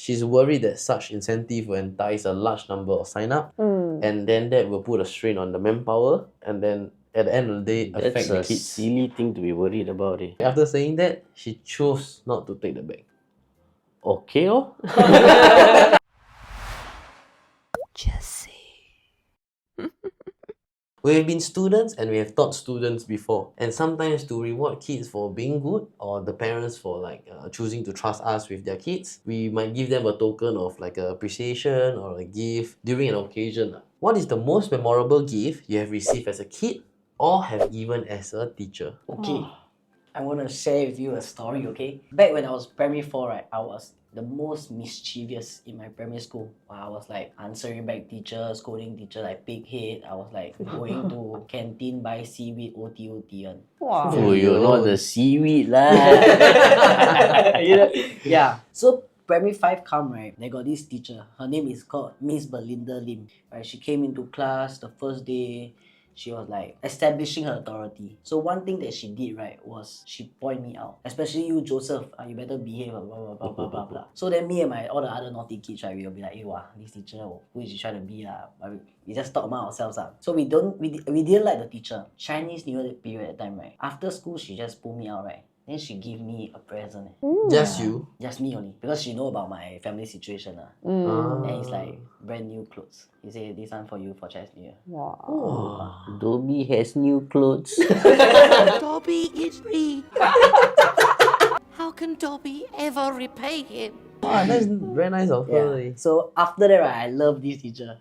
She's worried that such incentive will entice a large number of sign-up, and then that will put a strain on the manpower, and then at the end of the day, affect That's the a kids. silly thing to be worried about. After saying that, she chose not to take the bag. Okay, oh? We've been students and we have taught students before, and sometimes to reward kids for being good, or the parents for choosing to trust us with their kids, we might give them a token of like a appreciation or a gift during an occasion. What is the most memorable gift you have received as a kid or have given as a teacher? Okay, I want to share with you a story, okay? Back when I was primary 4, right, I was the most mischievous in my primary school. I was like answering back teacher, scolding teacher like pig head. I was like going to canteen buy seaweed OT. Wow. Oh, you're not the seaweed lah. Yeah. So primary 5 come, right, they got this teacher. Her name is called Miss Belinda Lim. Right, she came into class the first day. She was like establishing her authority. So one thing that she did, right, was she pointed me out. Especially you, Joseph, you better behave, blah, blah, blah, blah, blah, blah. So then me and all the other naughty kids, right, we will be like, hey, wow, this teacher, who is she trying to be? We just talk among ourselves. So we didn't like the teacher. Chinese New Year period at the time, right? After school, she just pulled me out, right? Then she give me a present. Just you? Just me only. Because she know about my family situation. And it's like brand new clothes. He say, this one for you for Chinese New Year. Wow. Dobby has new clothes. Dobby is free. How can Dobby ever repay him? Wow, that's very nice of her. Yeah. So after that, right, I love this teacher.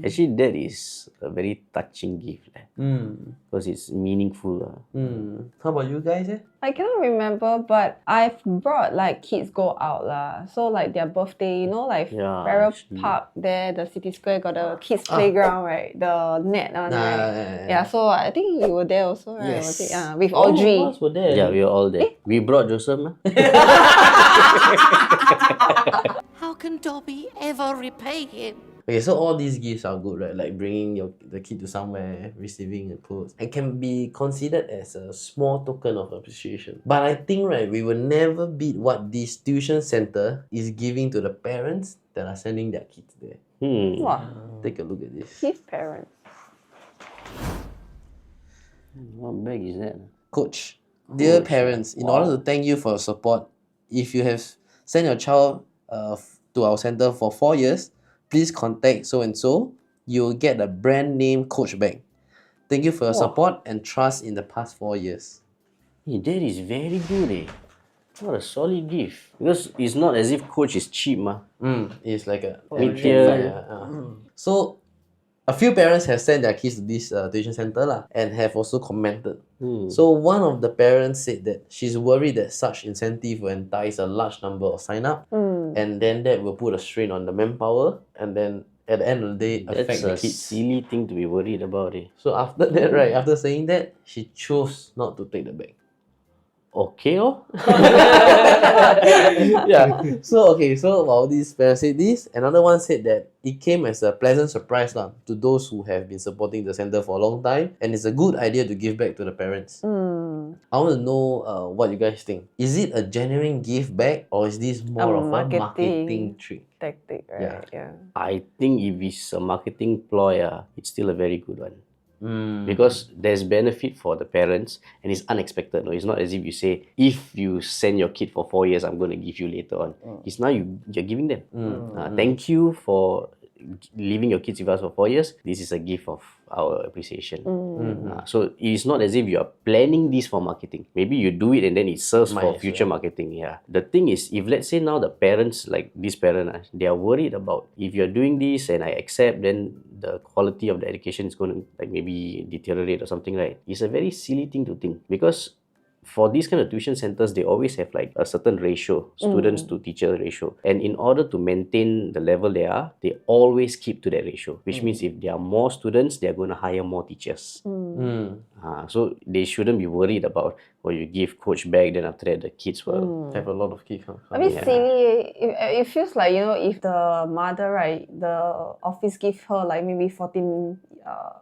Actually, that is a very touching gift because it's meaningful. How about you guys? I cannot remember, but I've brought like kids go out lah. So like their birthday, you know, like Yeah, Farrer actually. Park there, the city square got the kids playground, right? The net one, right? Yeah, so I think you were there also, right? Yes. Was it? With Audrey. All of us were there. Yeah, we were all there. We brought Joseph. How can Dobby ever repay him? Okay, so all these gifts are good, right? Like bringing the kid to somewhere, receiving a clothes, and can be considered as a small token of appreciation. But I think, right, we will never beat what this tuition center is giving to the parents that are sending their kids there. Wow. Take a look at this. His parents. What bag is that? Coach, dear parents, in order to thank you for your support, if you have sent your child to our center for 4 years, please contact so-and-so. You'll get a brand name Coach bag. Thank you for your support and trust in the past 4 years. Hey, that is very good. What a solid gift. Because it's not as if Coach is cheap. It's like a mid-tier. So, a few parents have sent their kids to this tuition center and have also commented. So one of the parents said that she's worried that such incentive will entice a large number of sign-up, and then that will put a strain on the manpower, and then at the end of the day, affect That's the a kids. silly thing to be worried about. So after that, right, after saying that, she chose not to take the bag. Okay, oh? Yeah. So while these parents said this, another one said that it came as a pleasant surprise to those who have been supporting the center for a long time, and it's a good idea to give back to the parents. I want to know what you guys think. Is it a genuine give back, or is this more of a marketing trick? Tactic, right? Yeah. I think if it's a marketing ploy, it's still a very good one. Because there's benefit for the parents and it's unexpected. No, it's not as if you say, if you send your kid for 4 years, I'm going to give you later on. It's now you're giving them. Thank you for leaving your kids with us for 4 years. This is a gift of our appreciation. So it's not as if you are planning this for marketing. Maybe you do it and then it serves for future marketing. Yeah. The thing is, if let's say now the parents, like this parent, they are worried about if you're doing this and I accept, then the quality of the education is going to like maybe deteriorate or something, right? It's a very silly thing to think, because for these kind of tuition centers, they always have like a certain ratio, students to teacher ratio. And in order to maintain the level they are, they always keep to that ratio, which means if there are more students, they're going to hire more teachers. So they shouldn't be worried about, or you give coach back, then after that the kids will Have a lot of kids. Huh? A bit silly. It feels like, if the mother, right, the office give her like maybe 14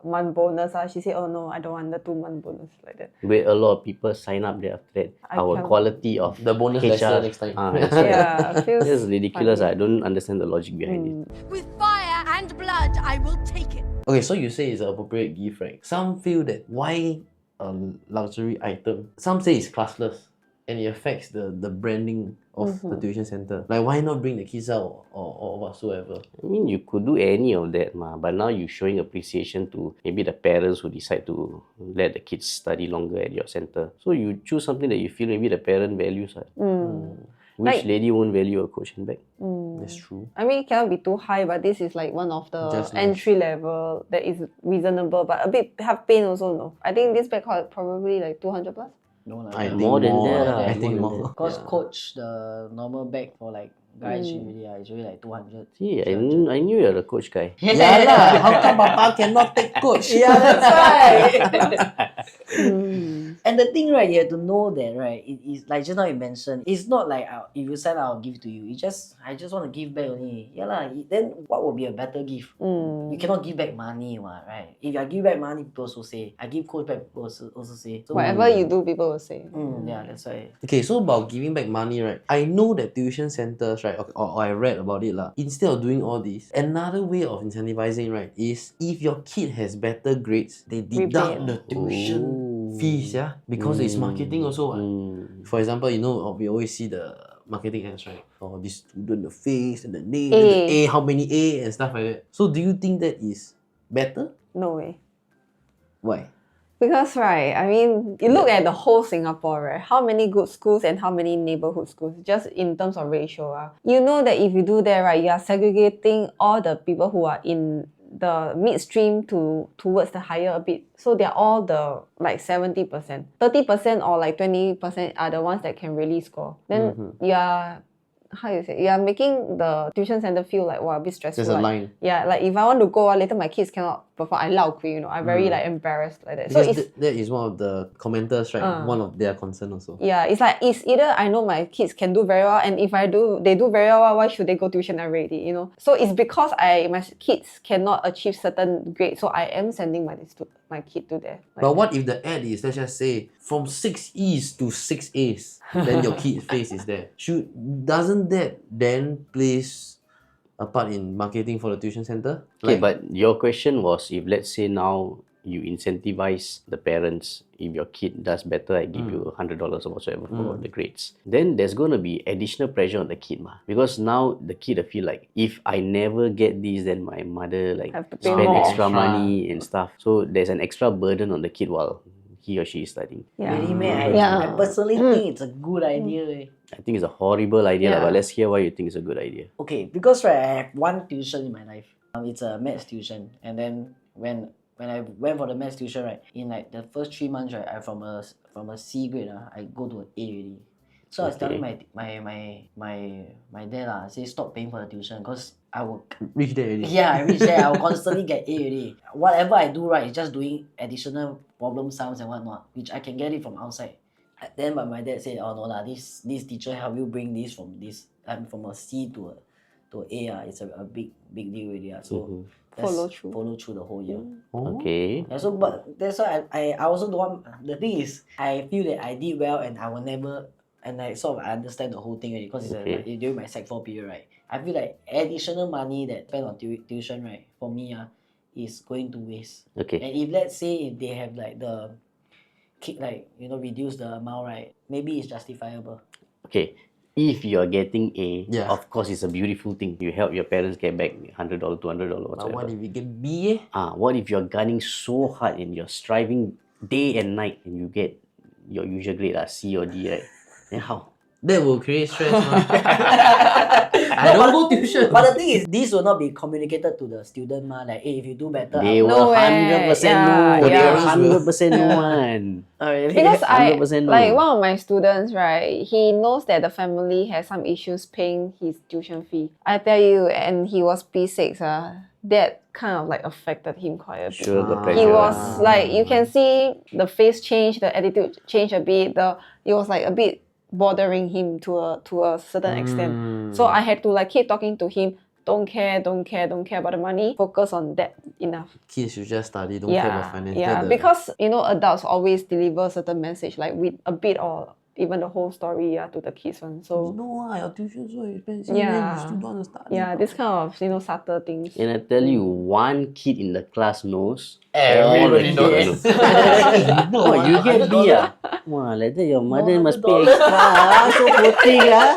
month bonus, she say, oh no, I don't want the 2 month bonus like that. where a lot of people sign up there after that. Our cannot- quality of The bonus lesser next time. that's right. Yeah, feels That's ridiculous. funny. I don't understand the logic behind it. With fire and blood, I will take it. Okay, so you say it's an appropriate gift, right? Some feel that why a luxury item? Some say it's classless and it affects the branding of the tuition center. Like, why not bring the kids out or whatsoever? I mean, you could do any of that, but now you're showing appreciation to maybe the parents who decide to let the kids study longer at your center. So you choose something that you feel maybe the parent values. Which Like- lady won't value a coach and bag? That's true. I mean, it cannot be too high, but this is like one of the Just nice. entry level that is reasonable, but a bit have pain also, no? I think this bag cost probably like 200 plus. No, lah. I think More than that, I more think than more. Because Yeah. coach, the normal bag for like guys usually it's really like 200. See, I knew you're a coach guy. Yeah lah, how come Papa cannot take coach? Yeah, that's right. And the thing, right, you have to know that, right, it is like just now you mentioned, it's not like if you send, I'll give to you. I just want to give back only. Yeah lah. Then what would be a better gift? You cannot give back money, right? If I give back money, people also say. I give coach back, people also say. So, Whatever you do, people will say. yeah, that's why. Okay, so about giving back money, right? I know that tuition centers, right, or I read about it lah. Instead of doing all this, another way of incentivizing, right, is if your kid has better grades, they deduct the tuition fees, yeah, because it's marketing also. For example, we always see the marketing ads, right? For this student, the face and the name, and the A, how many A and stuff like that. So do you think that is better? No way. Why? Because, right, I mean, you look at the whole Singapore, right? How many good schools and how many neighborhood schools, just in terms of ratio. You know that if you do that, right, you are segregating all the people who are in the midstream towards the higher a bit. So they're all the like 70%. 30% or like 20% are the ones that can really score. Then you are, how you say, you are making the tuition center feel like, wow, a bit stressful. There's a like, line. Yeah, like if I want to go, later my kids cannot perform. I lao kui, I'm very like embarrassed like that. So Because it's that is one of the commenters, right? One of their concern also. yeah, it's like it's either I know my kids can do very well, and if they do very well, why should they go tuition already? So it's because my kids cannot achieve certain grades, so I am sending my kid to there. Like But what if the ad is, let's just say, from 6 E's to 6 A's, then your kid's face is there? Doesn't that then place a part in marketing for the tuition center? Okay, but your question was, if let's say now you incentivize the parents, if your kid does better, I give you $100 or whatsoever for the grades. Then there's going to be additional pressure on the kid, because now the kid will feel like, if I never get this, then my mother Have to pay spend more. extra money and stuff. So there's an extra burden on the kid while he or she is studying. yeah. Really, man, I personally think it's a good idea. Eh. I think it's a horrible idea, Yeah. but let's hear why you think it's a good idea. Okay, because right, I have one tuition in my life. It's a maths tuition, and then when I went for the maths tuition, right, in like the first 3 months, right, I from a C grade, I go to an A already. So I was telling my dad, say stop paying for the tuition because I will. Reach there already. Yeah, I reach there. I will constantly get A already. Whatever I do, right, is just doing additional problem sums and whatnot, which I can get it from outside. Then my dad said, "Oh no lah, this teacher help you bring this from a C to A. It's a big deal already. So let's follow through the whole year. Okay. Yeah, so but that's why I also don't want. The thing is, I feel that I did well and I will never. And I understand the whole thing already because it's during my Sec 4 period, right? I feel like additional money that spent on tuition, right, for me, is going to waste. Okay. And if let's say if they have like reduce the amount, right, maybe it's justifiable. Okay. If you're getting A, Yeah. of course it's a beautiful thing. You help your parents get back $100, $200, But whatever. what if you get B? What if you're gunning so hard and you're striving day and night and you get your usual grade, C or D, right? Then how? That will create stress. I don't go tuition. But the thing is, this will not be communicated to the student, ma. Like, hey, if you do better, They No will way. 100% Yeah, know. They yeah. will 100% know one. really? Because I 100% like no. one of my students, right? He knows that the family has some issues paying his tuition fee. I tell you, and he was P6. That kind of like affected him quite a bit. Sure, the pressure. He was like, you can see the face change, the attitude change a bit. It was like a bit bothering him to a certain extent. So I had to like keep talking to him. Don't care about the money. Focus on that enough. Kids should just study, don't care about finance. Yeah, They're the- because adults always deliver certain message like with a bit or even the whole story to the kids one. So your tuition so expensive. Yeah. You still don't want to study. yeah, this kind of subtle things. And I tell you, one kid in the class knows. Everybody all the knows. kids know. Oh, you get B ah? Wow, like that your mother must pay extra. So poor thing ah.